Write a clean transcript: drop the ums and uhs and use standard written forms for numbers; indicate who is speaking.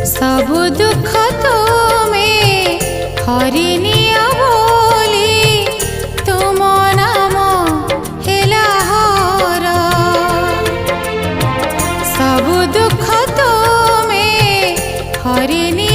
Speaker 1: सब दुख तुम्हें हरिनिया बोली तुम नाम हेला हर। सब दुख तुम्हें हरिनिया